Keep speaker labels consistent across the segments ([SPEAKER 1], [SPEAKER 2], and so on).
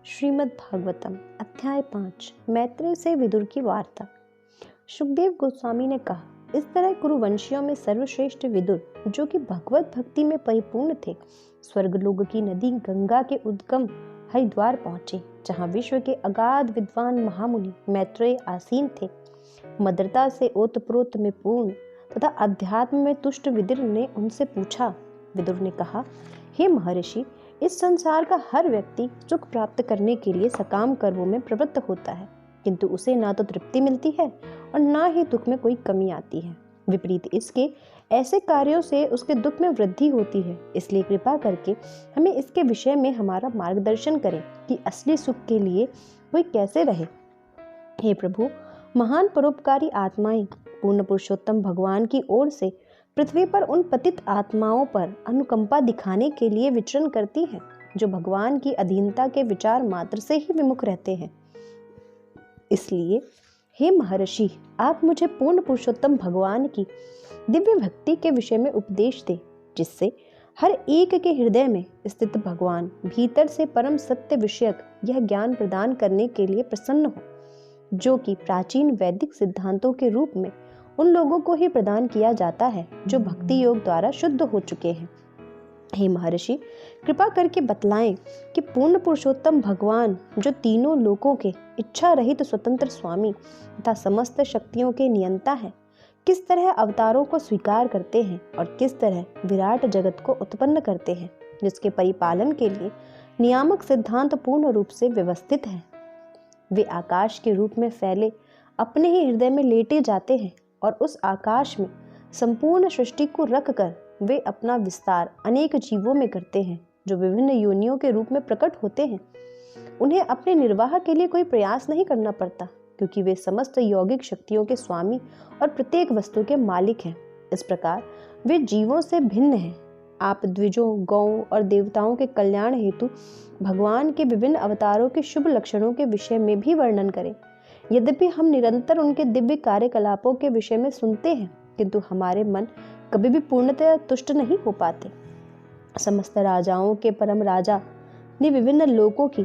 [SPEAKER 1] श्रीमद् भागवतम अध्याय 5 मैत्रेय से विदुर की वार्ता। सुखदेव गोस्वामी ने कहा, इस तरह कुरुवंशियों में सर्वश्रेष्ठ विदुर, जो कि भगवत भक्ति में परिपूर्ण थे, स्वर्गलोक की नदी गंगा के उद्गम हरिद्वार पहुंचे, जहां विश्व के अगाध विद्वान महामुनि मैत्रेय आसीन थे। मदरता से ओतप्रोत में पूर्ण तथा अध्यात्म में तुष्ट विदुर ने उनसे पूछा। विदुर ने कहा, हे महर्षि, इस संसार का हर व्यक्ति सुख प्राप्त करने के लिए सकाम कर्मों में प्रवृत्त होता है, किंतु उसे ना तो तृप्ति मिलती है और ना ही दुख में कोई कमी आती है। विपरीत इसके ऐसे कार्यों से उसके दुख में वृद्धि होती है। इसलिए कृपा करके हमें इसके विषय में हमारा मार्गदर्शन करें कि असली सुख के लिए कोई कैसे रहे। हे प्रभु, महान परोपकारी आत्माएं पूर्ण पुरुषोत्तम भगवान की ओर से पृथ्वी पर उन पतित आत्माओं पर अनुकंपा दिखाने के लिए विचरण करती हैं, जो भगवान की अधीनता के विचार मात्र से ही विमुख रहते हैं। इसलिए हे महर्षि, आप मुझे पूर्ण पुरुषोत्तम भगवान की दिव्य भक्ति के विषय में उपदेश दें, जिससे हर एक के हृदय में स्थित भगवान भीतर से परम सत्य विषयक यह ज्ञान प्रदान करने के लिए प्रसन्न हो, जो कि प्राचीन वैदिक सिद्धांतों के रूप में उन लोगों को ही प्रदान किया जाता है जो भक्ति योग द्वारा शुद्ध हो चुके हैं। हे महर्षि, कृपा करके बतलाएं कि पूर्ण पुरुषोत्तम भगवान, जो तीनों लोकों के इच्छा रहित स्वतंत्र स्वामी तथा समस्त शक्तियों के नियंता है, किस तरह अवतारों को स्वीकार करते हैं और किस तरह विराट जगत को उत्पन्न करते हैं, जिसके परिपालन के लिए नियामक सिद्धांत पूर्ण रूप से व्यवस्थित है। वे आकाश के रूप में फैले अपने ही हृदय में लेटे जाते हैं और उस आकाश में संपूर्ण सृष्टि को रखकर वे अपना विस्तार अनेक जीवों में करते हैं, जो विभिन्न योनियों के रूप में प्रकट होते हैं। उन्हें अपने निर्वाह के लिए कोई प्रयास नहीं करना पड़ता, क्योंकि वे समस्त यौगिक शक्तियों के स्वामी और प्रत्येक वस्तु के मालिक हैं। इस प्रकार वे जीवों से भिन्न हैं। आप द्विजों, गौओं और देवताओं के कल्याण हेतु भगवान के विभिन्न अवतारों के शुभ लक्षणों के विषय में भी वर्णन करें। यद्यपि हम निरंतर उनके दिव्य कार्यकलापों के विषय में सुनते हैं, किंतु हमारे मन कभी भी पूर्णतः तुष्ट नहीं हो पाते। समस्त राजाओं के परम राजा ने विभिन्न लोकों की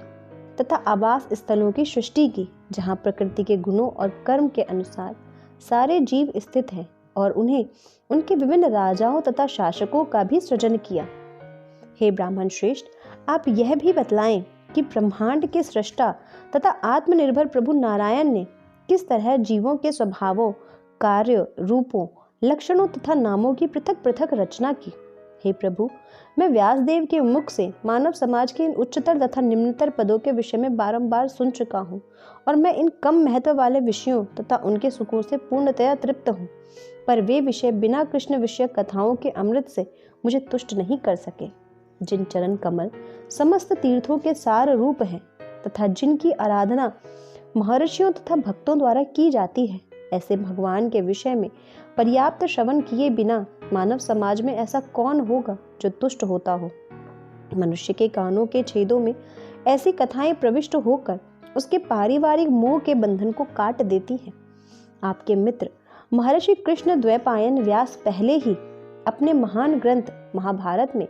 [SPEAKER 1] तथा आवास स्थलों की सृष्टि की, जहां प्रकृति के गुणों और कर्म के अनुसार सारे जीव स्थित हैं, और उन्हें उनके विभिन्न राजाओं तथा शासकों का भी सृजन किया। हे ब्राह्मण श्रेष्ठ, आप यह भी बतलाएं कि ब्रह्मांड के सृष्टा तथा आत्मनिर्भर प्रभु नारायण ने किस तरह जीवों के स्वभावों, कार्य, रूपों, लक्षणों तथा नामों की पृथक पृथक रचना की। हे प्रभु, मैं व्यासदेव के मुख से मानव समाज के इन उच्चतर तथा निम्नतर पदों के विषय में बारंबार सुन चुका हूँ, और मैं इन कम महत्व वाले विषयों तथा उनके सुखों से पूर्णतया तृप्त हूँ। पर वे विषय बिना कृष्ण विषय कथाओं के अमृत से मुझे तुष्ट नहीं कर सके। जिन चरण कमल समस्त तीर्थों के सार रूप हैं तथा जिनकी आराधना महर्षियों तथा भक्तों द्वारा की जाती है, ऐसे भगवान के विषय में पर्याप्त श्रवण किए बिना मानव समाज में ऐसा कौन होगा जो तुष्ट होता हो। मनुष्य के कानों के छेदों में ऐसी कथाएं प्रविष्ट होकर उसके पारिवारिक मोह के बंधन को काट देती हैं। आपके मित्र महर्षि कृष्ण द्वैपायन व्यास पहले ही अपने महान ग्रंथ महाभारत में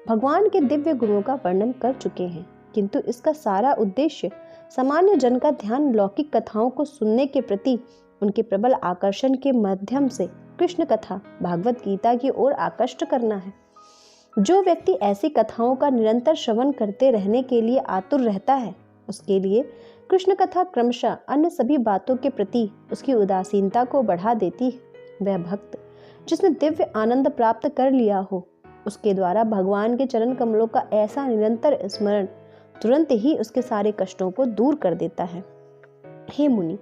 [SPEAKER 1] भगवान के दिव्य गुणों का वर्णन कर चुके हैं, किंतु इसका सारा उद्देश्य सामान्य जन का ध्यान लौकिक कथाओं को सुनने के प्रति उनके प्रबल आकर्षण के माध्यम से कृष्ण कथा भागवत गीता की ओर आकृष्ट करना है। जो व्यक्ति ऐसी कथाओं का निरंतर श्रवण करते रहने के लिए आतुर रहता है, उसके लिए कृष्ण कथा क्रमशः अन्य सभी बातों के प्रति उसकी उदासीनता को बढ़ा देती है। वह भक्त जिसने दिव्य आनंद प्राप्त कर लिया हो, उसके द्वारा भगवान के चरण कमलों का ऐसा निरंतर स्मरण तुरंत ही उसके सारे कष्टों को दूर कर देता है। हे मुनि,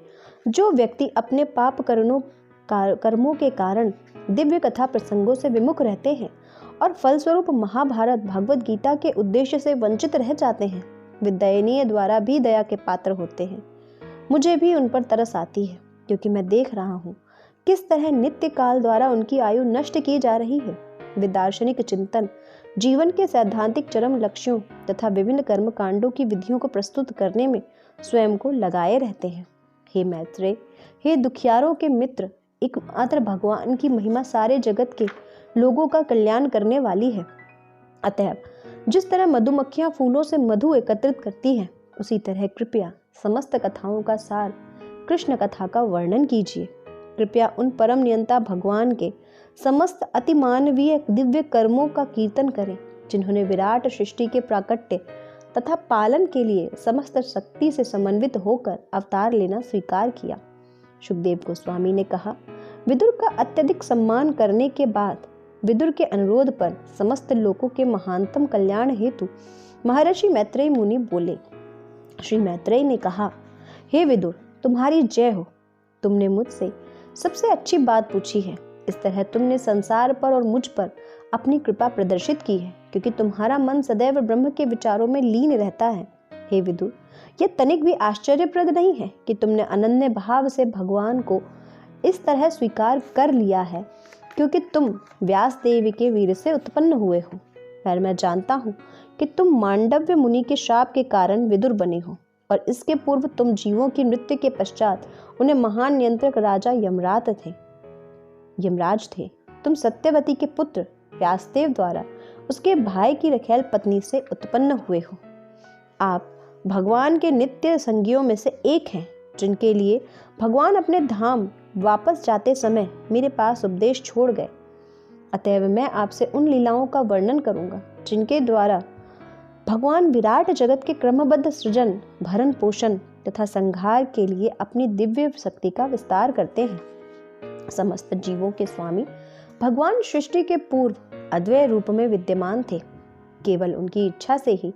[SPEAKER 1] जो व्यक्ति अपने पाप कर्मों के कारण दिव्य कथा प्रसंगों से विमुख रहते हैं और फलस्वरूप महाभारत भागवत गीता के उद्देश्य से वंचित रह जाते हैं, वे दयनीय द्वारा भी दया के पात्र होते हैं। मुझे भी उन पर तरस आती है, क्योंकि मैं देख रहा हूँ किस तरह नित्य काल द्वारा उनकी आयु नष्ट की जा रही है। वे दार्शनिक चिंतन, जीवन के सैद्धांतिक चरम लक्ष्यों तथा विभिन्न कर्म कांडों की विधियों को प्रस्तुत करने में स्वयं को लगाए रहते हैं। हे मैत्रेय, हे दुखियारों के मित्र, एकमात्र भगवान की महिमा सारे जगत के लोगों का कल्याण करने वाली है। अतः जिस तरह मधुमक्खियां फूलों से मधु एकत्रित करती हैं, उसी तरह कृपया समस्त कथाओं का सार कृष्ण कथा का वर्णन कीजिए। कृपया उन परम नियंता भगवान के समस्त अतिमानवीय दिव्य कर्मों का कीर्तन करें, जिन्होंने विराट सृष्टि के प्राकट्य तथा पालन के लिए समस्त शक्ति से समन्वित होकर अवतार लेना स्वीकार किया। सुखदेव गोस्वामी ने कहा, विदुर का अत्यधिक सम्मान करने के बाद विदुर के अनुरोध पर समस्त लोगों के महानतम कल्याण हेतु महर्षि मैत्रेय मुनि बोले। श्री मैत्रेय ने कहा, हे विदुर, तुम्हारी जय हो। तुमने मुझसे सबसे अच्छी बात पूछी है। इस तरह तुमने संसार पर और मुझ पर अपनी कृपा प्रदर्शित की है, क्योंकि तुम्हारा मन सदैव ब्रह्म के विचारों में लीन रहता है। हे विदुर, यह तनिक भी आश्चर्यप्रद नहीं है कि तुमने अनन्य भाव से भगवान को इस तरह स्वीकार कर लिया है, क्योंकि तुम व्यास देव के वीर से उत्पन्न हुए हो। पर मैं जानता हूँ कि तुम मांडव्य मुनि के शाप के कारण विदुर बने हो, और इसके पूर्व तुम जीवों की मृत्यु के पश्चात उन्हें महान नियंत्रक राजा यमराज थे। तुम सत्यवती के पुत्र व्यासदेव द्वारा उसके भाई की रखैल पत्नी से उत्पन्न हुए हो। आप भगवान के नित्य संगियों में से एक हैं, जिनके लिए भगवान अपने धाम वापस जाते समय मेरे पास उपदेश छोड़ गए। अतएव मैं आपसे उन लीलाओं का वर्णन करूंगा, जिनके द्वारा भगवान विराट जगत के क्रमबद्ध सृजन, भरण पोषण तथा संहार के लिए अपनी दिव्य शक्ति का विस्तार करते हैं। समस्त जीवों के स्वामी भगवान सृष्टि के पूर्व अद्वय रूप में विद्यमान थे। केवल उनकी इच्छा से ही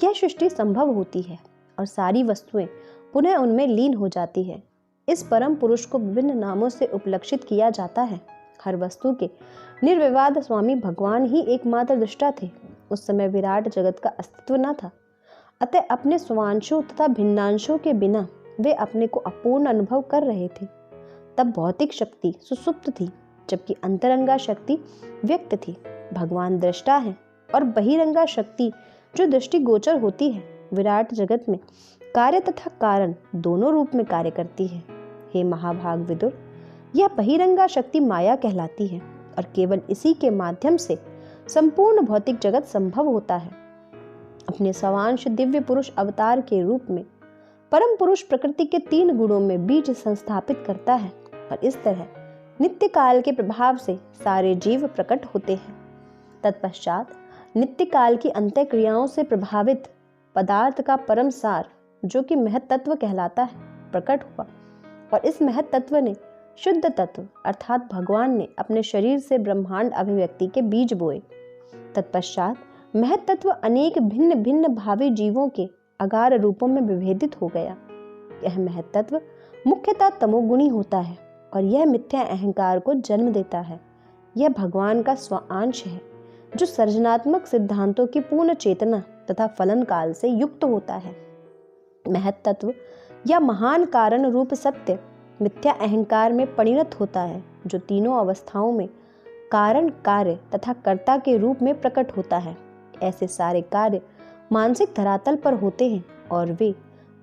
[SPEAKER 1] यह सृष्टि संभव होती है और सारी वस्तुएं पुनः उनमें लीन हो जाती है। इस परम पुरुष को विभिन्न नामों से उपलक्षित किया जाता है। हर वस्तु के निर्विवाद स्वामी भगवान ही एकमात्र दृष्टा थे। उस समय विराट जगत का अस्तित्व न था, अतः अपने स्वांशों तथा भिन्नांशों के बिना वे अपने को अपूर्ण अनुभव कर रहे थे। तब भौतिक शक्ति सुसुप्त थी, जबकि अंतरंगा शक्ति व्यक्त थी। भगवान दृष्टा है और बहिरंगा शक्ति जो दृष्टि गोचर होती है, विराट जगत में कार्य तथा कारण दोनों रूप में कार्य करती है। हे महाभाग विदुर, यह बहिरंगा शक्ति माया कहलाती है और केवल इसी के माध्यम से संपूर्ण भौतिक जगत संभव होता है। अपने स्वांश दिव्य पुरुष अवतार के रूप में परम पुरुष प्रकृति के 3 गुणों में बीज संस्थापित करता है और इस तरह नित्य काल के प्रभाव से सारे जीव प्रकट होते हैं। तत्पश्चात नित्य काल की अंत्य क्रियाओं से प्रभावित पदार्थ का परम सार, जो कि महत तत्व कहलाता है, प्रकट हुआ और इस महत तत्व ने शुद्ध तत्व अर्थात भगवान ने अपने शरीर से ब्रह्मांड अभिव्यक्ति के बीज बोए। तत्पश्चात महत तत्व अनेक भिन्न भिन्न भावी जीवों के अगार रूपों में विभेदित हो गया। यह महत तत्व मुख्यतः तमोगुणी होता है और यह मिथ्या अहंकार को जन्म देता है। यह भगवान का स्वांश है, जो सर्जनात्मक सिद्धांतों की पूर्ण चेतना तथा फलन काल से युक्त होता है। महत तत्व या महान कारण रूप सत्य मिथ्या अहंकार में परिणत होता है, जो तीनों अवस्थाओं में कारण, कार्य तथा कर्ता के रूप में प्रकट होता है। ऐसे सारे कार्य मानसिक धरातल पर होते हैं और वे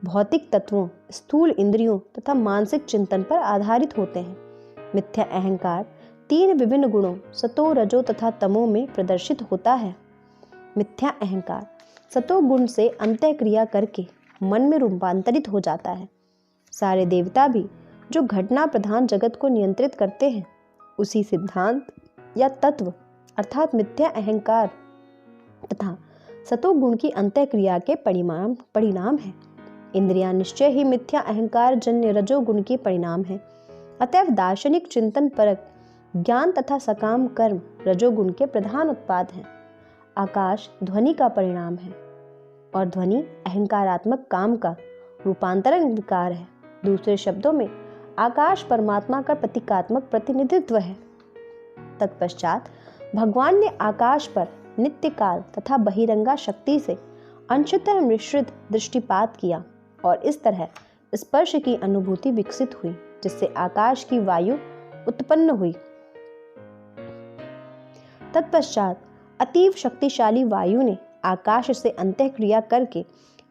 [SPEAKER 1] भौतिक तत्वों, स्थूल इंद्रियों तथा मानसिक चिंतन पर आधारित होते हैं। मिथ्या अहंकार 3 विभिन्न गुणों सतो, रजो तथा तमो में प्रदर्शित होता है। मिथ्या अहंकार सतो गुण से अंतःक्रिया करके मन में रूपांतरित हो जाता है। सारे देवता भी जो घटना प्रधान जगत को नियंत्रित करते हैं, उसी सिद्धांत या तत्व अर्थात मिथ्या अहंकार तथा सतो गुण की अंतःक्रिया के परिणाम है। इंद्रियां निश्चय ही मिथ्या अहंकार जन्य रजोगुण के परिणाम है। अतएव दार्शनिक चिंतन परक ज्ञान तथा सकाम कर्म रजोगुण के प्रधान उत्पाद हैं। आकाश ध्वनि का परिणाम है और ध्वनि अहंकारात्मक काम का रूपांतरण विकार है। दूसरे शब्दों में आकाश परमात्मा का प्रतीकात्मक प्रतिनिधित्व है। तत्पश्चात भगवान ने आकाश पर नित्य काल तथा बहिरंगा शक्ति से अंशतः मिश्रित दृष्टिपात किया और इस तरह स्पर्श की अनुभूति विकसित हुई, जिससे आकाश की वायु उत्पन्न हुई। तत्पश्चात अतीव शक्तिशाली वायु ने आकाश से अंतःक्रिया करके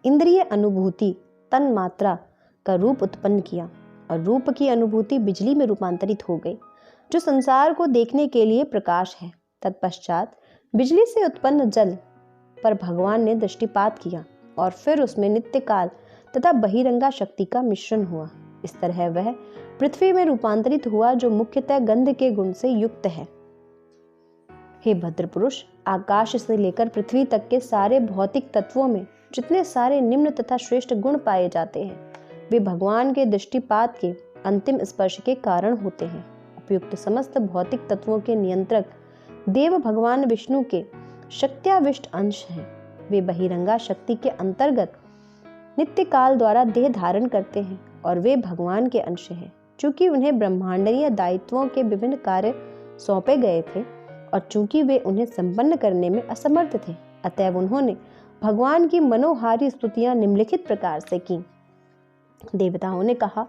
[SPEAKER 1] इंद्रिय अनुभूति तन मात्रा का रूप उत्पन्न किया और रूप की अनुभूति बिजली में रूपांतरित हो गई, जो संसार को देखने के लिए प्रकाश है। तत्पश्चात बिजली से उत्पन्न जल पर भगवान ने दृष्टिपात किया और फिर उसमें नित्य काल तथा बहिरंगा शक्ति का मिश्रण हुआ। इस तरह वह पृथ्वी में रूपांतरित हुआ जो मुख्यतः गंध के गुण से युक्त है। हे भद्र पुरुष, आकाश से लेकर पृथ्वी तक के सारे भौतिक तत्वों में जितने सारे निम्न तथा श्रेष्ठ गुण पाए जाते हैं, वे भगवान के दृष्टिपात के अंतिम स्पर्श के कारण होते हैं। उपयुक्त समस्त भौतिक तत्वों के नियंत्रक देव भगवान विष्णु के शक्त्याविष्ट अंश हैं। वे बहिरंगा शक्ति के अंतर्गत नित्य काल द्वारा देह धारण करते हैं और वे भगवान के अंश हैं। चूंकि उन्हें ब्रह्मांडीय दायित्वों के विभिन्न कार्य सौंपे गए थे और चूंकि वे उन्हें संपन्न करने में असमर्थ थे, अतएव उन्होंने भगवान की मनोहारी स्तुतियां निम्नलिखित प्रकार से की। देवताओं ने कहा,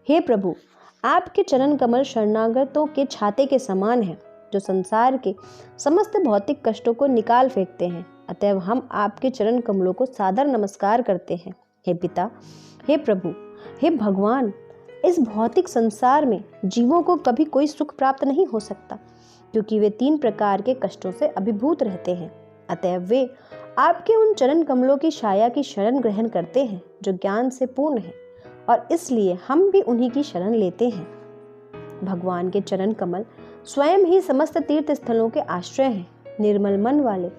[SPEAKER 1] हे प्रभु, आपके चरण कमल शरणागतों के छाते के समान है, जो संसार के समस्त भौतिक कष्टों को निकाल फेंकते हैं। अतएव हम आपके चरण कमलों को सादर नमस्कार करते हैं। हे पिता, हे प्रभु, हे भगवान, इस भौतिक संसार में जीवों को कभी कोई सुख प्राप्त नहीं हो सकता, क्योंकि वे 3 प्रकार के कष्टों से अभिभूत रहते हैं। अतएव वे आपके उन चरण कमलों की छाया की शरण ग्रहण करते हैं जो ज्ञान से पूर्ण है, और इसलिए हम भी उन्हीं की शरण लेते हैं। भगवान के चरण कमल स्वयं ही समस्त तीर्थ स्थलों के आश्रय हैं। निर्मल मन वाले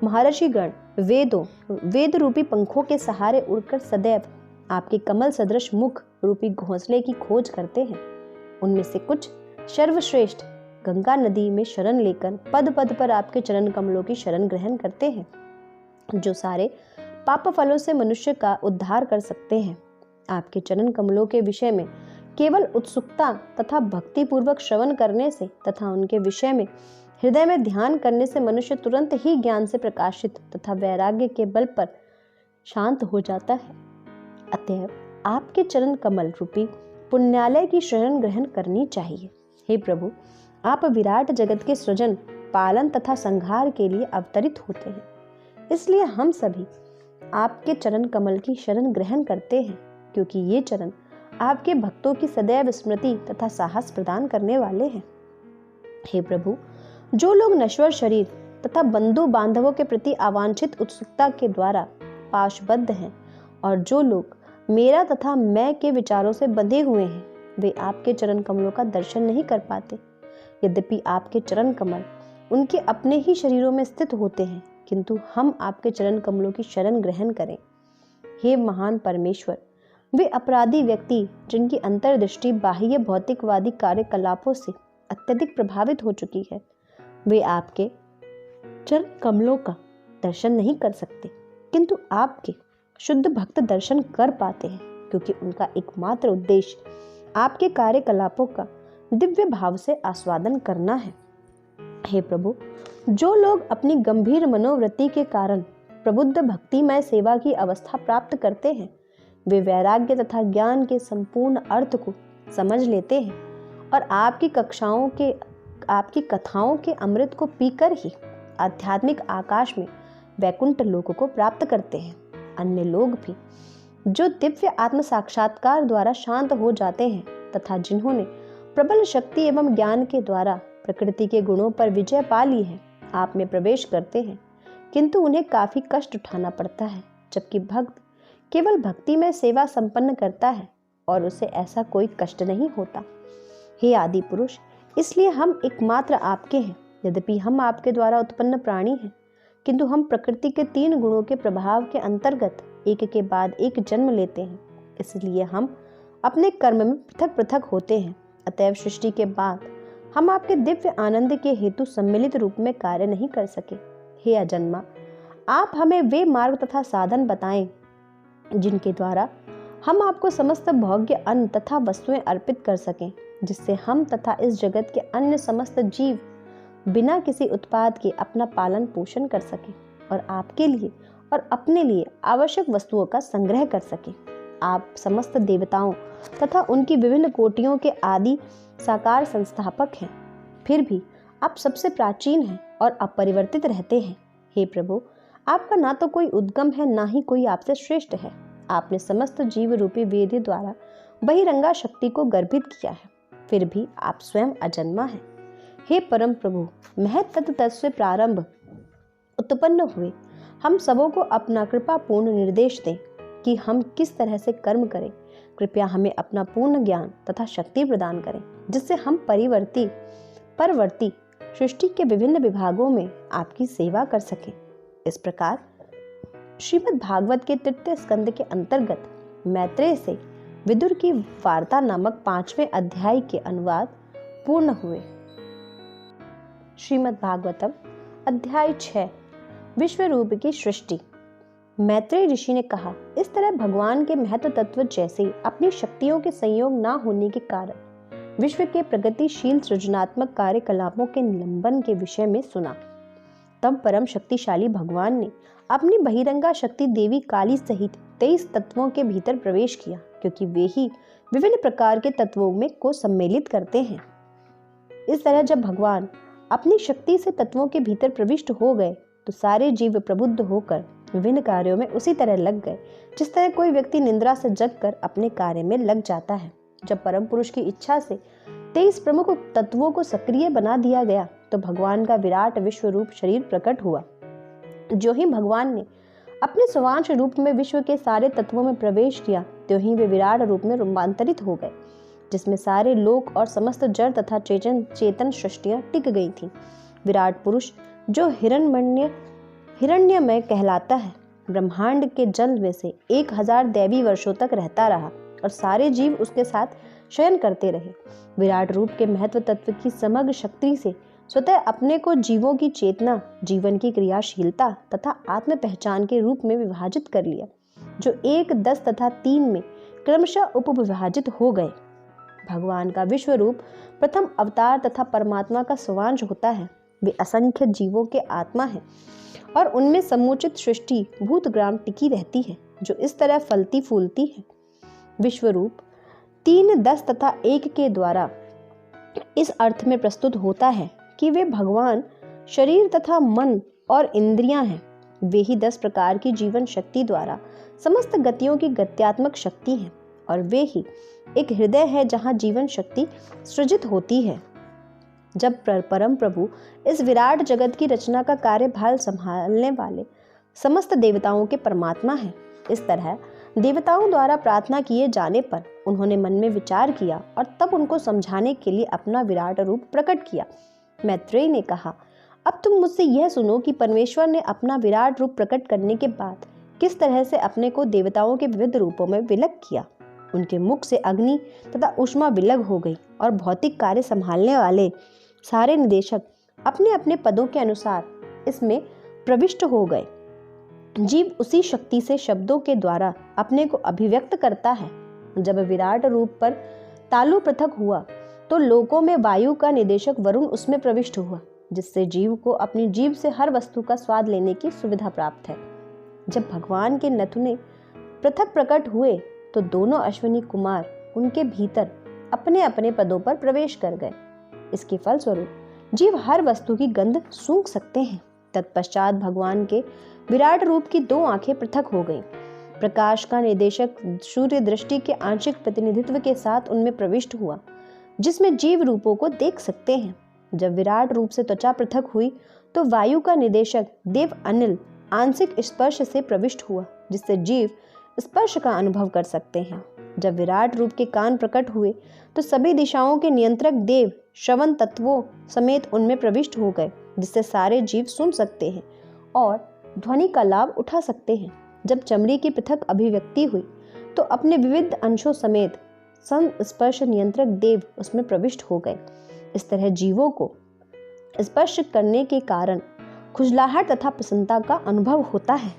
[SPEAKER 1] महर्षिगण वेद रूपी पंखों के सहारे उड़कर सदैव आपके कमल सदृश मुख रूपी घोंसले की खोज करते हैं। उनमें से कुछ सर्वश्रेष्ठ गंगा नदी में शरण लेकर पद पद पर आपके चरण कमलों की शरण ग्रहण करते हैं, जो सारे पाप फलों से मनुष्य का उद्धार कर सकते हैं। आपके चरण कमलों के विषय में केवल उत्सुकता तथा भक्ति पूर्वक श्रवण करने से तथा उनके विषय में हृदय में ध्यान करने से मनुष्य तुरंत ही ज्ञान से प्रकाशित तथा वैराग्य के बल पर शांत हो जाता है। अतएव आपके चरण कमल रूपी पुण्यालय की शरण ग्रहण करनी चाहिए। हे प्रभु, आप विराट जगत के सृजन, पालन तथा संहार के लिए अवतरित होते हैं, इसलिए हम सभी आपके चरण कमल की शरण ग्रहण करते हैं, क्योंकि ये चरण आपके भक्तों की सदैव स्मृति तथा साहस प्रदान करने वाले हैं। हे प्रभु, जो लोग नश्वर शरीर तथा बंधु बांधवों के प्रति अवांछित उत्सुकता के द्वारा पाशबद्ध हैं और जो लोग मेरा तथा मैं के विचारों से बंधे हुए हैं, वे आपके चरण कमलों का दर्शन नहीं कर पाते। यद्यपि आपके चरण कमल उनके अपने ही शरीरों में स्थित होते हैं, किंतु हम आपके चरण कमलों की शरण ग्रहण करें। हे महान परमेश्वर, वे अपराधी व्यक्ति जिनकी अंतर्दृष्टि बाह्य भौतिकवादी कार्यकलापों से अत्यधिक प्रभावित हो चुकी है, वे आपके चरण कमलों का दर्शन नहीं कर सकते, किंतु आपके शुद्ध भक्त दर्शन कर पाते हैं, क्योंकि उनका एकमात्र उद्देश्य आपके कार्यकलापों का दिव्य भाव से आस्वादन करना है। हे प्रभु, जो लोग अपनी गंभीर मनोवृत्ति के कारण प्रबुद्ध भक्तिमय सेवा की अवस्था प्राप्त करते हैं, वे वैराग्य तथा ज्ञान के संपूर्ण अर्थ को समझ लेते हैं और आपकी कथाओं के अमृत को पीकर ही आध्यात्मिक आकाश में वैकुंठ लोक को प्राप्त करते हैं। अन्य लोग भी जो दिव्य आत्म साक्षात्कार द्वारा शांत हो जाते हैं तथा जिन्होंने प्रबल शक्ति एवं ज्ञान के द्वारा प्रकृति के गुणों पर विजय पा ली है, आप में प्रवेश करते हैं, किंतु उन्हें काफी कष्ट उठाना पड़ता है, जबकि भक्त केवल भक्ति में सेवा संपन्न करता है और उसे ऐसा कोई कष्ट नहीं होता। हे आदि पुरुष, इसलिए हम एकमात्र आपके हैं। यद्यपि हम आपके द्वारा उत्पन्न प्राणी हैं, किंतु हम प्रकृति के 3 गुणों के प्रभाव के अंतर्गत एक के बाद एक जन्म लेते हैं, इसलिए हम अपने कर्म में पृथक पृथक होते हैं। अतएव सृष्टि के बाद हम आपके दिव्य आनंद के हेतु सम्मिलित रूप में कार्य नहीं कर सके। हे अजन्मा, आप हमें वे मार्ग तथा साधन बताएं जिनके द्वारा हम आपको समस्त भोग्य अन्न तथा वस्तुएं अर्पित कर सकें, जिससे हम तथा इस जगत के अन्य समस्त जीव बिना किसी उत्पाद के अपना पालन पोषण कर सकें और आपके लिए और अपने लिए आवश्यक वस्तुओं का संग्रह कर सकें। आप समस्त देवताओं तथा उनकी विभिन्न कोटियों के आदि साकार संस्थापक हैं, फिर भी आप सबसे प्राचीन हैं और अपरिवर्तित रहते हैं। हे प्रभु, आपका ना तो कोई उद्गम है, ना ही कोई आपसे श्रेष्ठ है। आपने समस्त जीव रूपी वेद द्वारा बहिरंगा शक्ति को गर्भित किया है, फिर भी आप स्वयं अजन्मा हैं। हे परम प्रभु, महत तत्व से प्रारंभ उत्पन्न हुए हम सबों को अपना कृपापूर्ण निर्देश दें कि हम किस तरह से कर्म करें। कृपया हमें अपना पूर्ण ज्ञान तथा शक्ति प्रदान करें, जिससे हम परवर्ती सृष्टि के विभिन्न विभागों में आपकी सेवा कर सकें। इस प्रकार श्रीमद् भागवत के तृतीय स्कंद के अंतर्गत मैत्रेय से विदुर की वार्ता नामक 5वें अध्याय के अनुवाद पूर्ण हुए। श्रीमद् भागवतम अध्याय 6 विश्वरूप की सृष्टि। मैत्रेय ऋषि ने कहा, इस तरह भगवान के महत्व तत्व जैसे अपनी शक्तियों के संयोग न होने के कारण विश्व के प्रगतिशील सृजनात्मक कार्यकलापों के निलंबन के विषय में सुना। तब परम शक्तिशाली भगवान ने अपनी बहिरंगा शक्ति देवी काली सहित 23 तत्वों के भीतर प्रवेश किया, क्योंकि वे ही विभिन्न प्रकार के तत्वों में को सम्मिलित करते हैं। इस तरह जब भगवान अपनी शक्ति से तत्वों के भीतर प्रविष्ट हो गए तो सारे जीव प्रबुद्ध होकर विभिन्न कार्यों में उसी तरह लग गए जिस तरह कोई व्यक्ति निद्रा से जगकर अपने कार्य में लग जाता है। जब परम पुरुष की इच्छा से 23 प्रमुख तत्वों को सक्रिय बना दिया गया तो भगवान का विराट विश्व रूप शरीर प्रकट हुआ। जो ही भगवान ने अपने स्वांश रूप में विश्व के सारे तत्वों में प्रवेश किया, त्यों ही वे विराट रूप में रूपांतरित हो गए, जिसमें सारे लोक और समस्त जड़ तथा चेतन सृष्टियां टिक गई थीं। विराट पुरुष जो हिरण्यमय कहलाता है, ब्रह्मांड के जल में से 1000 दैवी वर्षों तक रहता रहा और सारे जीव उसके साथ शयन करते रहे। विराट रूप के महत्व तत्व की समग्र शक्ति से स्वतः अपने को जीवों की चेतना, जीवन की क्रियाशीलता तथा आत्म पहचान के रूप में विभाजित कर लिया, जो 1, 10 तथा 3 में क्रमशः उपविभाजित हो गए। भगवान का विश्व रूप प्रथम अवतार तथा परमात्मा का स्वांश होता है। वे असंख्य जीवों के आत्मा है और उनमें समुचित सृष्टि भूतग्राम टिकी रहती है, जो इस तरह फलती फूलती है। विश्व रूप 3, 10 तथा 1 के द्वारा इस अर्थ में प्रस्तुत होता है कि वे भगवान शरीर तथा मन और इंद्रियां हैं। वे ही 10 प्रकार की जीवन शक्ति द्वारा समस्त गतियों की गत्यात्मक शक्ति हैं और वे ही एक हृदय है जहां जीवन शक्ति सृजित होती है। जब परम प्रभु इस विराट जगत की रचना का कार्यभार संभालने वाले समस्त देवताओं के परमात्मा हैं। इस तरह देवताओं द्वारा प्रार्थना किए जाने पर उन्होंने मन में विचार किया और तब उनको समझाने के लिए अपना विराट रूप प्रकट किया। मैत्रेय ने कहा, अब तुम मुझसे यह सुनो कि परमेश्वर ने अपना विराट रूप प्रकट करने के बाद किस तरह से अपने को देवताओं के विविध रूपों में विलग किया। उनके मुख से अग्नि तथा ऊष्मा विलग हो गई और भौतिक कार्य संभालने वाले सारे निदेशक अपने अपने पदों के अनुसार इसमें प्रविष्ट हो गए। जीव उसी शक्ति से शब्दों के द्वारा अपने को अभिव्यक्त करता है। जब विराट रूप पर तालु पृथक हुआ तो लोकों में वायु का निदेशक वरुण उसमें प्रविष्ट हुआ, जिससे जीव को अपनी जीभ से हर वस्तु का स्वाद लेने की सुविधा प्राप्त है। जब भगवान के नथुने पृथक प्रकट हुए तो दोनों अश्विनी कुमार उनके भीतर अपने अपने पदों पर प्रवेश कर गए। इसके फलस्वरूप जीव हर वस्तु की गंध सूंघ सकते हैं। तत्पश्चात भगवान के विराट रूप की 2 आंखें पृथक हो गईं। प्रकाश का निदेशक सूर्य दृष्टि के आंशिक प्रतिनिधित्व के साथ उनमें प्रविष्ट हुआ, जिसमें जीव रूपों को देख सकते हैं। जब विराट रूप से त्वचा पृथक हुई तो वायु का निदेशक देव अनिल आंशिक स्पर्श से प्रविष्ट हुआ, जिससे जीव स्पर्श का अनुभव कर सकते हैं। जब विराट रूप के कान प्रकट हुए तो सभी दिशाओं के नियंत्रक देव श्रवण तत्वों समेत उनमें प्रविष्ट हो गए, जिससे सारे जीव सुन सकते हैं और ध्वनि का लाभ उठा सकते हैं। जब चमड़ी की पृथक अभिव्यक्ति हुई तो अपने विविध अंशों समेत संस्पर्श नियंत्रक देव उसमें प्रविष्ट हो गए। इस तरह जीवों को स्पर्श करने के कारण खुजलाहट तथा प्रसन्नता का अनुभव होता है।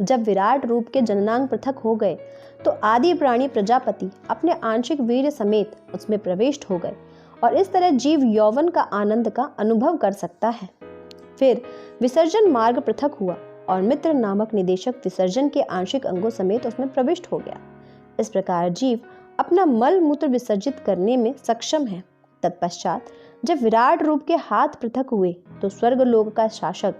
[SPEAKER 1] जब विराट रूप के जननांग पृथक हो गए तो आदि प्राणी प्रजापति अपने आंशिक वीर्य समेत उसमें प्रविष्ट हो गए और इस तरह जीव यौवन का आनंद का अनुभव कर सकता है। फिर विसर्जन मार्ग पृथक हुआ और मित्र नामक निदेशक विसर्जन के आंशिक अंगों समेत उसमें प्रविष्ट हो गया। इस प्रकार जीव अपना मल मूत्र विसर्जित करने में सक्षम है। तत्पश्चात जब विराट रूप के हाथ पृथक हुए तो स्वर्ग लोक का शासक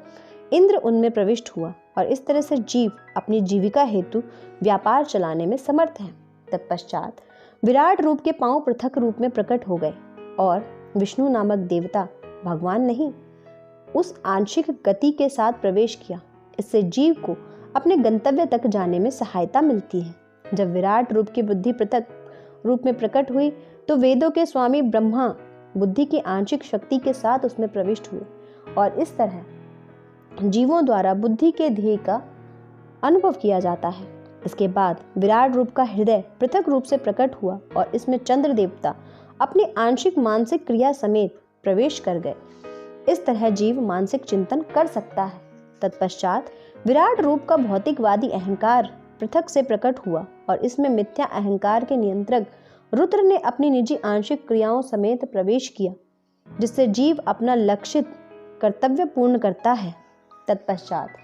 [SPEAKER 1] इंद्र उनमें प्रविष्ट हुआ और इस तरह से जीव अपनी जीविका हेतु व्यापार चलाने में समर्थ है। तत्पश्चात विराट रूप के पांव पृथक रूप में प्रकट हो गए और विष्णु नामक देवता भगवान नहीं उस आंशिक गति के साथ प्रवेश किया। इससे जीव को अपने गंतव्य तक जाने में सहायता मिलती है। जब विराट रूप की बुद्धि पृथक रूप में प्रकट हुई तो वेदों के स्वामी ब्रह्मा बुद्धि की आंशिक शक्ति के साथ उसमें प्रविष्ट हुए और इस तरह जीवों द्वारा बुद्धि के ध्येय का अनुभव किया जाता है। इसके बाद विराट रूप का हृदय पृथक रूप से प्रकट हुआ और इसमें चंद्र देवता अपनी आंशिक मानसिक क्रिया समेत प्रवेश कर गए। इस तरह जीव मानसिक चिंतन कर सकता है। तत्पश्चात विराट रूप का भौतिकवादी अहंकार पृथक से प्रकट हुआ और इसमें मिथ्या अहंकार के नियंत्रक रुद्र ने अपनी निजी आंशिक क्रियाओं समेत प्रवेश किया, जिससे जीव अपना लक्षित कर्तव्य पूर्ण करता है। तत्पश्चात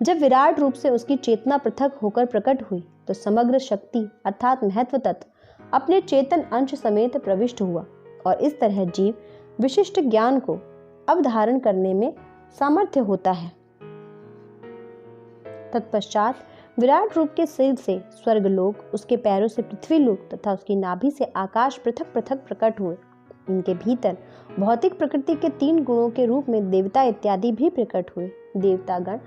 [SPEAKER 1] जब विराट रूप से उसकी चेतना पृथक होकर प्रकट हुई तो समग्र शक्ति अर्थात महत्व तत्व अपने चेतन अंश समेत प्रविष्ट हुआ और इस तरह जीव विशिष्ट ज्ञान को अवधारण करने में सामर्थ्य होता है। तत्पश्चात विराट रूप के सिर से स्वर्गलोक, उसके पैरों से पृथ्वीलोक तथा उसकी नाभि से आकाश पृथक पृथक प्रकट हुए। इनके भीतर भौतिक प्रकृति के 3 गुणों के रूप में देवता इत्यादि भी प्रकट हुए। देवतागण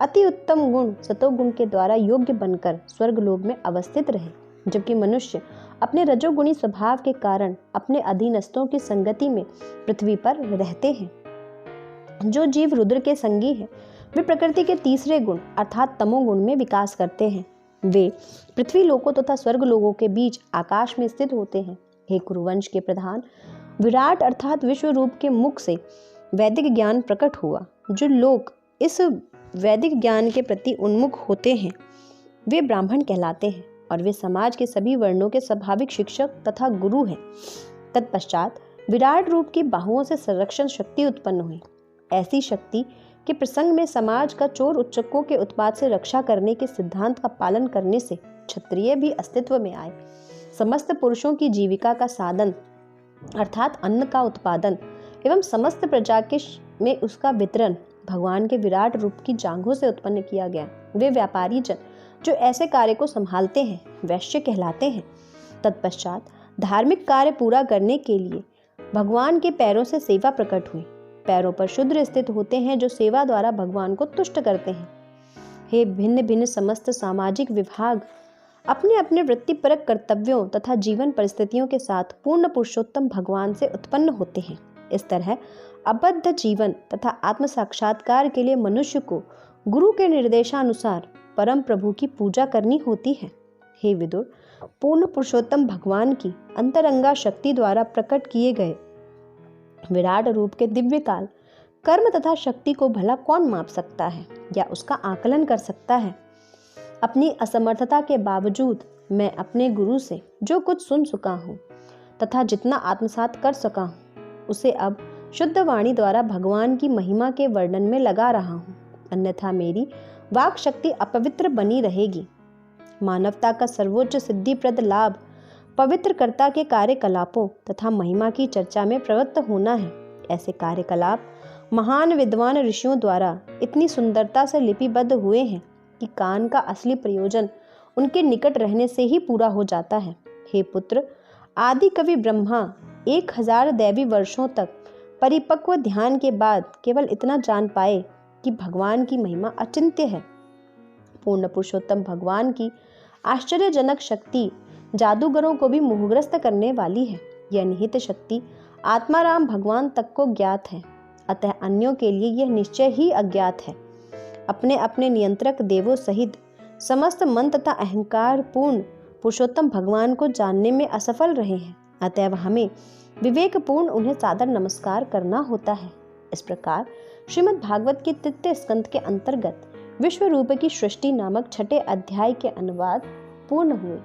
[SPEAKER 1] अति उत्तम गुण सतोगुण के द्वारा योग्य बनकर स्वर्गलोक में अवस्थित रहे, जबकि मनुष्य अपने रजोगुणी स्वभाव के कारण अपने अधीनस्थों की संगति में पृथ्वी पर रहते हैं। जो जीव रुद्र के संगी हैं वे प्रकृति के तीसरे गुण अर्थात तमोगुण में विकास करते हैं। वे पृथ्वी लोकों तथा स्वर्ग लोकों के बीच आकाश में स्थित होते हैं। हे कुरुवंश के प्रधान, विराट अर्थात विश्व रूप के मुख से वैदिक ज्ञान प्रकट हुआ। जो लोग इस वैदिक ज्ञान के प्रति उन्मुख होते हैं वे ब्राह्मण कहलाते हैं और वे समाज के सभी वर्णों के स्वाभाविक शिक्षक तथा गुरु हैं। तत्पश्चात विराट रूप की बाहुओं से संरक्षण शक्ति उत्पन्न हुई। ऐसी शक्ति के प्रसंग में समाज का चोर उच्चकों के उत्पात से रक्षा करने के सिद्धांत का पालन करने से क्षत्रिय भी अस्तित्व में आए। समस्त पुरुषों की जीविका का साधन अर्थात अन्न का उत्पादन एवं समस्त प्रजा के में उसका वितरण भगवान के विराट रूप की जांघों से उत्पन्न किया गया। वे व्यापारी जन जो ऐसे कार्य को संभालते हैं वैश्य कहलाते हैं। तत्पश्चात धार्मिक कार्य पूरा करने के लिए भगवान के पैरों से सेवा प्रकट हुई। पैरों पर शूद्र स्थित होते हैं जो सेवा द्वारा भगवान को तुष्ट करते हैं। हे भिन्न भिन्न समस्त सामाजिक विभाग अपने अपने वृत्तिपरक कर्तव्यों तथा जीवन परिस्थितियों के साथ पूर्ण पुरुषोत्तम भगवान से उत्पन्न होते हैं। इस तरह अबद्ध जीवन तथा आत्म साक्षात्कार के लिए मनुष्य को गुरु के निर्देशानुसार परम प्रभु की पूजा करनी होती है। हे विदुर, पूर्ण पुरुषोत्तम भगवान की अंतरंगा शक्ति द्वारा प्रकट किए गए विराट रूप के दिव्य काल कर्म तथा शक्ति को भला कौन माप सकता है या उसका आकलन कर सकता है। अपनी असमर्थता के बावजूद मैं अपने गुरु से जो कुछ सुन चुका हूँ तथा जितना आत्मसात कर सका हूँ उसे अब शुद्ध वाणी द्वारा भगवान की महिमा के वर्णन में लगा रहा हूँ, अन्यथा मेरी वाक शक्ति अपवित्र बनी रहेगी। मानवता का सर्वोच्च सिद्धिप्रद लाभ पवित्र कर्ता के कार्यकलापों तथा महिमा की चर्चा में प्रवृत्त होना है। ऐसे कार्यकलाप महान विद्वान ऋषियों द्वारा इतनी सुंदरता से लिपिबद्ध हुए हैं कि कान का असली प्रयोजन उनके निकट रहने से ही पूरा हो जाता है। हे पुत्र, आदि कवि ब्रह्मा 1000 दैवी वर्षों तक परिपक्व ध्यान के बाद केवल इतना जान पाए कि भगवान की महिमा अचिंत्य है। पूर्ण पुरुषोत्तम भगवान की आश्चर्यजनक शक्ति जादूगरों को भी मोहग्रस्त करने वाली है। यह निहित शक्ति आत्माराम भगवान तक को ज्ञात है, अतः अन्यों के लिए यह निश्चय ही अज्ञात है। अपने अपने नियंत्रक देवों सहित समस्त मन तथा अहंकार पूर्ण पुरुषोत्तम भगवान को जानने में असफल रहे हैं, अतएव हमें विवेकपूर्ण उन्हें सादर नमस्कार करना होता है। इस प्रकार श्रीमद् भागवत के 3 स्कंद के अंतर्गत विश्व रूप की सृष्टि नामक 6 अध्याय के अनुवाद पूर्ण हुए।